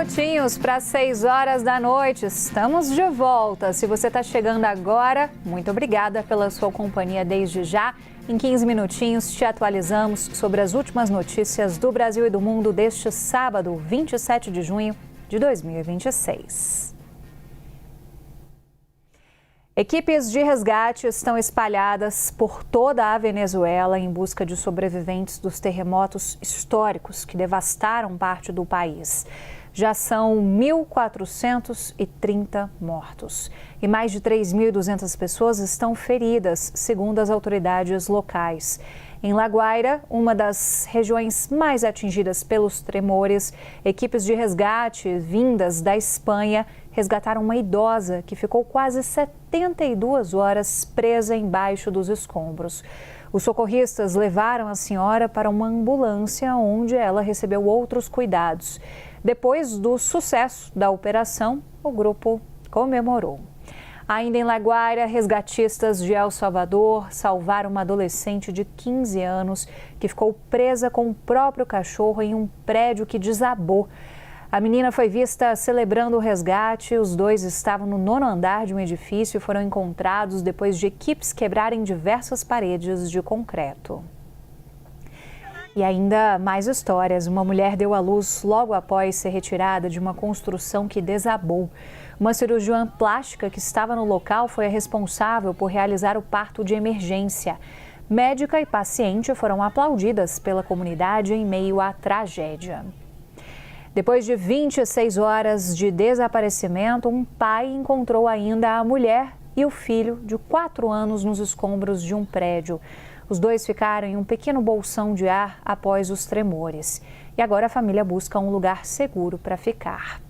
minutinhos para 6 horas da noite. Estamos de volta. Se você está chegando agora, muito obrigada pela sua companhia desde já. Em 15 minutinhos te atualizamos sobre as últimas notícias do Brasil e do mundo deste sábado, 27 de junho de 2026. Equipes de resgate estão espalhadas por toda a Venezuela em busca de sobreviventes dos terremotos históricos que devastaram parte do país. Já são 1.430 mortos e mais de 3.200 pessoas estão feridas, segundo as autoridades locais. Em La Guaira, uma das regiões mais atingidas pelos tremores, equipes de resgate vindas da Espanha resgataram uma idosa que ficou quase 72 horas presa embaixo dos escombros. Os socorristas levaram a senhora para uma ambulância onde ela recebeu outros cuidados. Depois do sucesso da operação, o grupo comemorou. Ainda em La Guaira, resgatistas de El Salvador salvaram uma adolescente de 15 anos que ficou presa com o próprio cachorro em um prédio que desabou. A menina foi vista celebrando o resgate. Os dois estavam no 9º andar de um edifício e foram encontrados depois de equipes quebrarem diversas paredes de concreto. E ainda mais histórias. Uma mulher deu à luz logo após ser retirada de uma construção que desabou. Uma cirurgiã plástica que estava no local foi a responsável por realizar o parto de emergência. Médica e paciente foram aplaudidas pela comunidade em meio à tragédia. Depois de 26 horas de desaparecimento, um pai encontrou ainda a mulher e o filho de 4 anos nos escombros de um prédio. Os dois ficaram em um pequeno bolsão de ar após os tremores. E agora a família busca um lugar seguro para ficar.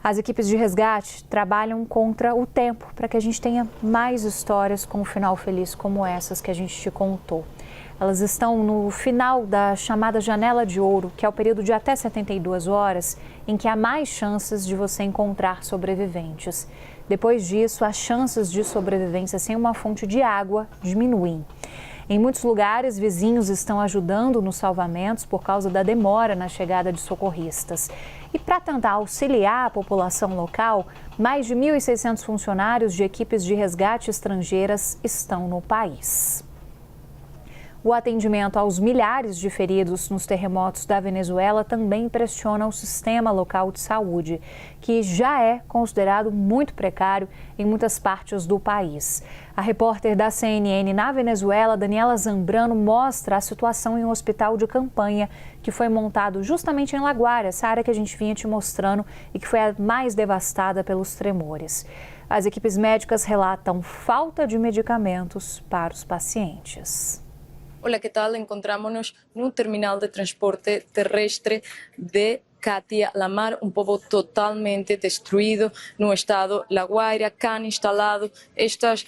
As equipes de resgate trabalham contra o tempo para que a gente tenha mais histórias com um final feliz como essas que a gente te contou. Elas estão no final da chamada janela de ouro, que é o período de até 72 horas, em que há mais chances de você encontrar sobreviventes. Depois disso, as chances de sobrevivência sem uma fonte de água diminuem. Em muitos lugares, vizinhos estão ajudando nos salvamentos por causa da demora na chegada de socorristas. E para tentar auxiliar a população local, mais de 1.600 funcionários de equipes de resgate estrangeiras estão no país. O atendimento aos milhares de feridos nos terremotos da Venezuela também pressiona o sistema local de saúde, que já é considerado muito precário em muitas partes do país. A repórter da CNN na Venezuela, Daniela Zambrano, mostra a situação em um hospital de campanha que foi montado justamente em La Guaira, essa área que a gente vinha te mostrando e que foi a mais devastada pelos tremores. As equipes médicas relatam falta de medicamentos para os pacientes. Hola, ¿qué tal? Encontrámonos en un terminal de transporte terrestre de Catia La Mar, un povo totalmente destruído no estado La Guaira, que han instalado estos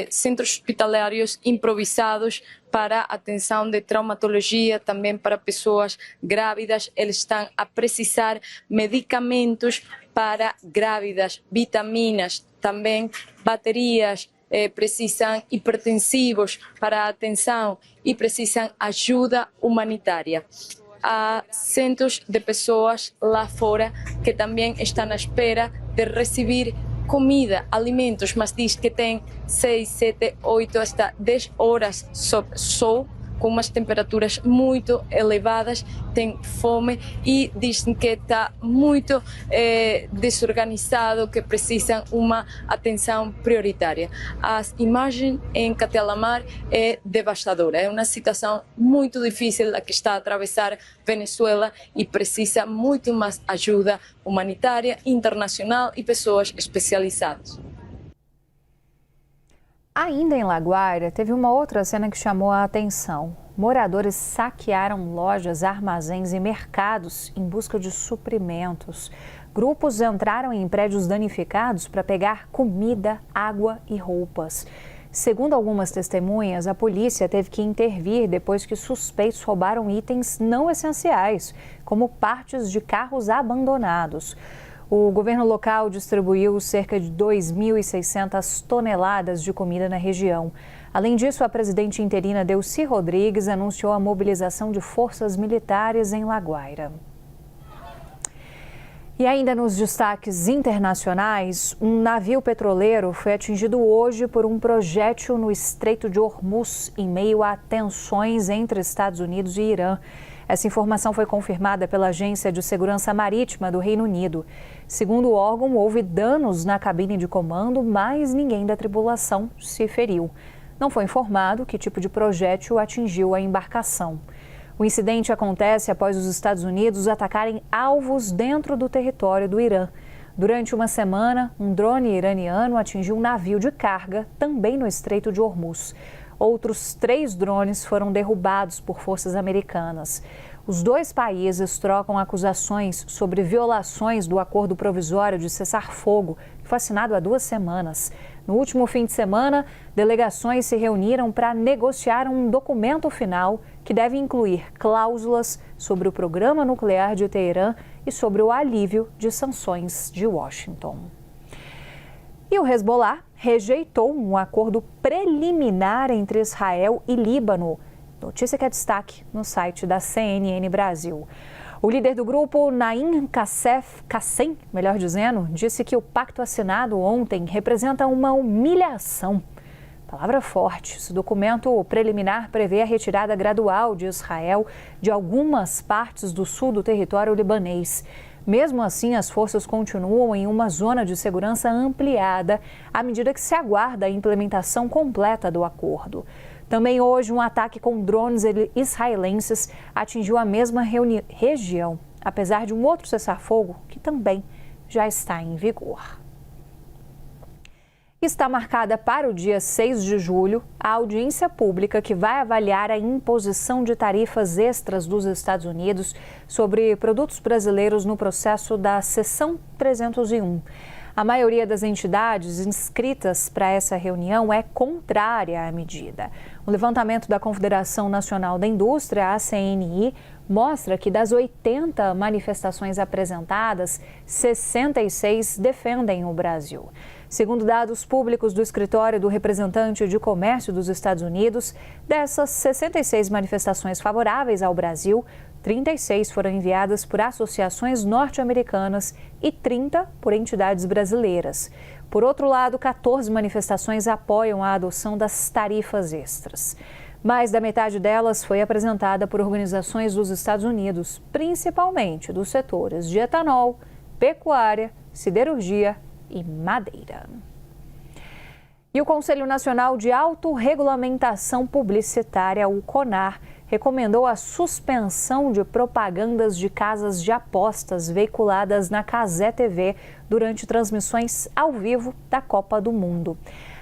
centros hospitalares improvisados para atenção de traumatologia, também para pessoas grávidas. Eles estão a precisar medicamentos para grávidas, vitaminas, também baterias, precisam hipertensivos para a atenção e precisam ajuda humanitária. Há centos de pessoas lá fora que também estão à espera de receber comida, alimentos, mas diz que tem 6, 7, 8, hasta 10 horas só, com umas temperaturas muito elevadas, tem fome e dizem que está muito desorganizado, que precisam uma atenção prioritária. As imagens em Catia La Mar é devastadora, é uma situação muito difícil a que está a atravessar Venezuela e precisa muito mais ajuda humanitária, internacional e pessoas especializadas. Ainda em La Guaira, teve uma outra cena que chamou a atenção. Moradores saquearam lojas, armazéns e mercados em busca de suprimentos. Grupos entraram em prédios danificados para pegar comida, água e roupas. Segundo algumas testemunhas, a polícia teve que intervir depois que suspeitos roubaram itens não essenciais, como partes de carros abandonados. O governo local distribuiu cerca de 2.600 toneladas de comida na região. Além disso, a presidente interina Delcy Rodrigues anunciou a mobilização de forças militares em La Guaira. E ainda nos destaques internacionais, um navio petroleiro foi atingido hoje por um projétil no Estreito de Hormuz, em meio a tensões entre Estados Unidos e Irã. Essa informação foi confirmada pela Agência de Segurança Marítima do Reino Unido. Segundo o órgão, houve danos na cabine de comando, mas ninguém da tripulação se feriu. Não foi informado que tipo de projétil atingiu a embarcação. O incidente acontece após os Estados Unidos atacarem alvos dentro do território do Irã. Durante uma semana, um drone iraniano atingiu um navio de carga, também no Estreito de Hormuz. Outros 3 drones foram derrubados por forças americanas. Os 2 países trocam acusações sobre violações do acordo provisório de cessar-fogo, que foi assinado há 2 semanas. No último fim de semana, delegações se reuniram para negociar um documento final que deve incluir cláusulas sobre o programa nuclear de Teherã e sobre o alívio de sanções de Washington. E o Hezbollah rejeitou um acordo preliminar entre Israel e Líbano. Notícia que é destaque no site da CNN Brasil. O líder do grupo, Naim Qassem, disse que o pacto assinado ontem representa uma humilhação. Palavra forte. Esse documento preliminar prevê a retirada gradual de Israel de algumas partes do sul do território libanês. Mesmo assim, as forças continuam em uma zona de segurança ampliada à medida que se aguarda a implementação completa do acordo. Também hoje, um ataque com drones israelenses atingiu a mesma região, apesar de um outro cessar-fogo que também já está em vigor. Está marcada para o dia 6 de julho a audiência pública que vai avaliar a imposição de tarifas extras dos Estados Unidos sobre produtos brasileiros no processo da Seção 301. A maioria das entidades inscritas para essa reunião é contrária à medida. O levantamento da Confederação Nacional da Indústria, a CNI, mostra que das 80 manifestações apresentadas, 66 defendem o Brasil. Segundo dados públicos do Escritório do Representante de Comércio dos Estados Unidos, dessas 66 manifestações favoráveis ao Brasil, 36 foram enviadas por associações norte-americanas e 30 por entidades brasileiras. Por outro lado, 14 manifestações apoiam a adoção das tarifas extras. Mais da metade delas foi apresentada por organizações dos Estados Unidos, principalmente dos setores de etanol, pecuária, siderurgia e madeira. E o Conselho Nacional de Autorregulamentação Publicitária, o CONAR, recomendou a suspensão de propagandas de casas de apostas veiculadas na Cazé TV durante transmissões ao vivo da Copa do Mundo.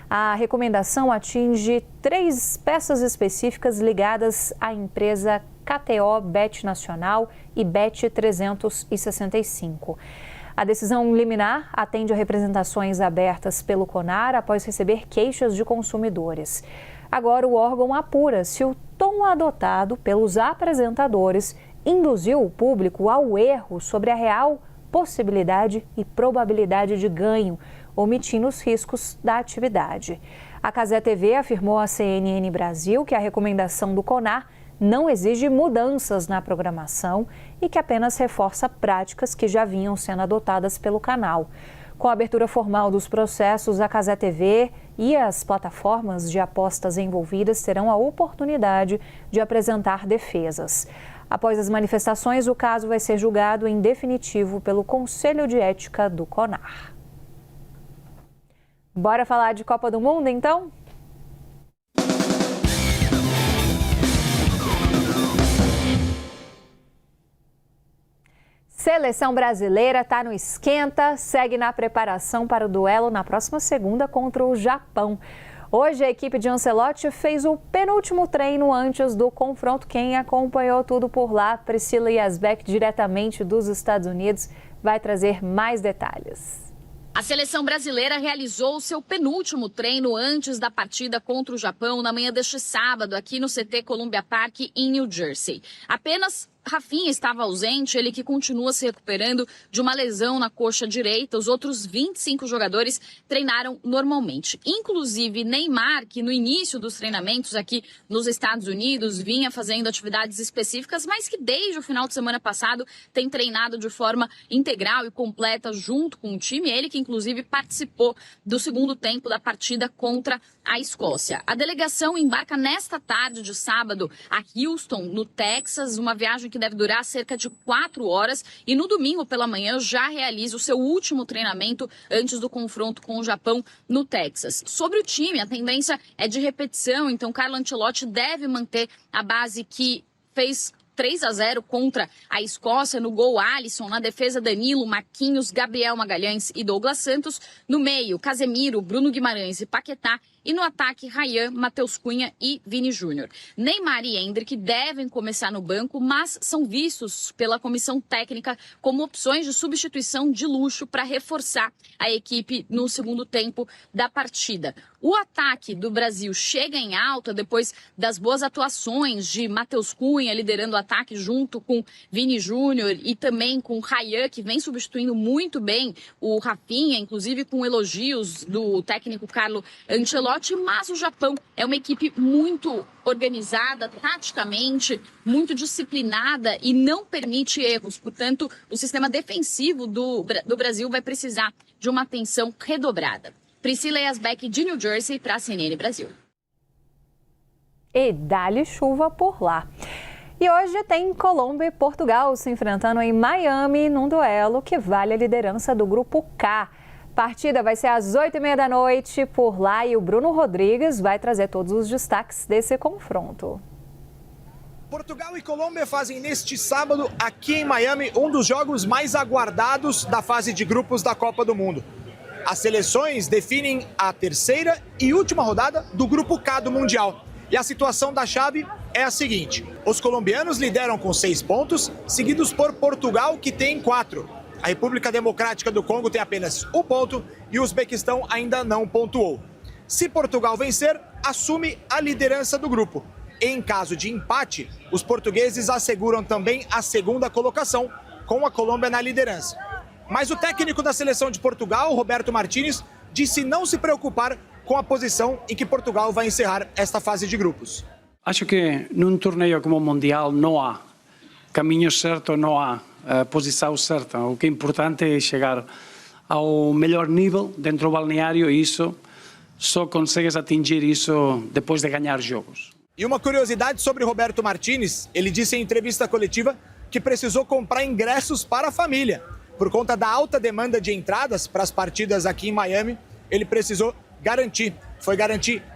A recomendação atinge 3 peças específicas ligadas à empresa KTO Bet Nacional e Bet 365. A decisão liminar atende a representações abertas pelo CONAR após receber queixas de consumidores. Agora, o órgão apura se o tom adotado pelos apresentadores induziu o público ao erro sobre a real possibilidade e probabilidade de ganho, omitindo os riscos da atividade. A Cazé TV afirmou à CNN Brasil que a recomendação do CONAR não exige mudanças na programação e que apenas reforça práticas que já vinham sendo adotadas pelo canal. Com a abertura formal dos processos, a Cazé TV e as plataformas de apostas envolvidas terão a oportunidade de apresentar defesas. Após as manifestações, o caso vai ser julgado em definitivo pelo Conselho de Ética do CONAR. Bora falar de Copa do Mundo, então? Seleção brasileira está no esquenta, segue na preparação para o duelo na próxima segunda contra o Japão. Hoje a equipe de Ancelotti fez o penúltimo treino antes do confronto. Quem acompanhou tudo por lá, Priscila Yazbek, diretamente dos Estados Unidos, vai trazer mais detalhes. A seleção brasileira realizou seu penúltimo treino antes da partida contra o Japão na manhã deste sábado, aqui no CT Columbia Park, em New Jersey. Apenas Rafinha estava ausente, ele que continua se recuperando de uma lesão na coxa direita. Os outros 25 jogadores treinaram normalmente. Inclusive Neymar, que no início dos treinamentos aqui nos Estados Unidos vinha fazendo atividades específicas, mas que desde o final de semana passado tem treinado de forma integral e completa junto com o time. Ele que inclusive participou do segundo tempo da partida contra a Escócia. A delegação embarca nesta tarde de sábado a Houston, no Texas, uma viagem que deve durar cerca de 4 horas e no domingo pela manhã já realiza o seu último treinamento antes do confronto com o Japão no Texas. Sobre o time, a tendência é de repetição, então Carlo Ancelotti deve manter a base que fez 3-0 contra a Escócia. No gol, Alisson. Na defesa, Danilo, Marquinhos, Gabriel Magalhães e Douglas Santos. No meio, Casemiro, Bruno Guimarães e Paquetá. E no ataque, Ryan, Matheus Cunha e Vini Júnior. Neymar e Endrick devem começar no banco, mas são vistos pela comissão técnica como opções de substituição de luxo para reforçar a equipe no segundo tempo da partida. O ataque do Brasil chega em alta depois das boas atuações de Matheus Cunha liderando o ataque junto com Vini Júnior e também com Ryan, que vem substituindo muito bem o Rafinha, inclusive com elogios do técnico Carlo Ancelotti. Mas o Japão é uma equipe muito organizada, taticamente, muito disciplinada e não permite erros. Portanto, o sistema defensivo do Brasil vai precisar de uma atenção redobrada. Priscila Yasbeck, de New Jersey, para a CNN Brasil. E dá-lhe chuva por lá. E hoje tem Colômbia e Portugal se enfrentando em Miami num duelo que vale a liderança do Grupo K. Partida vai ser às 8h30 da noite por lá e o Bruno Rodrigues vai trazer todos os destaques desse confronto. Portugal e Colômbia fazem neste sábado, aqui em Miami, um dos jogos mais aguardados da fase de grupos da Copa do Mundo. As seleções definem a terceira e última rodada do Grupo K do Mundial. E a situação da chave é a seguinte: os colombianos lideram com 6 pontos, seguidos por Portugal, que tem 4. A República Democrática do Congo tem apenas 1 ponto e o Uzbequistão ainda não pontuou. Se Portugal vencer, assume a liderança do grupo. Em caso de empate, os portugueses asseguram também a segunda colocação, com a Colômbia na liderança. Mas o técnico da seleção de Portugal, Roberto Martínez, disse não se preocupar com a posição em que Portugal vai encerrar esta fase de grupos. Acho que num torneio como o Mundial não há caminho certo, não há posição certa. O que é importante é chegar ao melhor nível dentro do balneário e isso só consegues atingir isso depois de ganhar jogos. E uma curiosidade sobre Roberto Martínez, ele disse em entrevista coletiva que precisou comprar ingressos para a família. Por conta da alta demanda de entradas para as partidas aqui em Miami, ele precisou garantir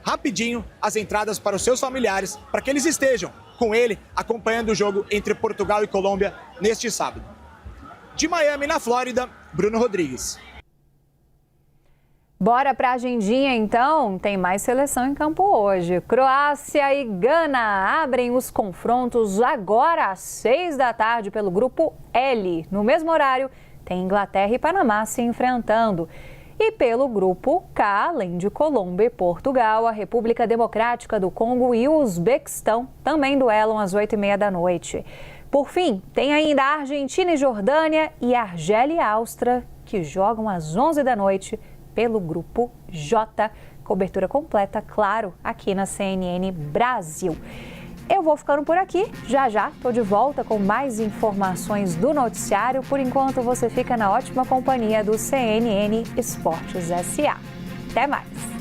rapidinho as entradas para os seus familiares, para que eles estejam com ele acompanhando o jogo entre Portugal e Colômbia neste sábado. De Miami, na Flórida, Bruno Rodrigues. Bora para a agendinha então, tem mais seleção em campo hoje. Croácia e Gana abrem os confrontos agora às 6 da tarde pelo grupo L. No mesmo horário, tem Inglaterra e Panamá se enfrentando. E pelo grupo K, além de Colômbia e Portugal, a República Democrática do Congo e o Uzbequistão também duelam às 8h30 da noite. Por fim, tem ainda a Argentina e Jordânia e Argélia e Áustria, que jogam às 11 da noite pelo grupo J. Cobertura completa, claro, aqui na CNN Brasil. Eu vou ficando por aqui, já estou de volta com mais informações do noticiário. Por enquanto, você fica na ótima companhia do CNN Esportes SA. Até mais!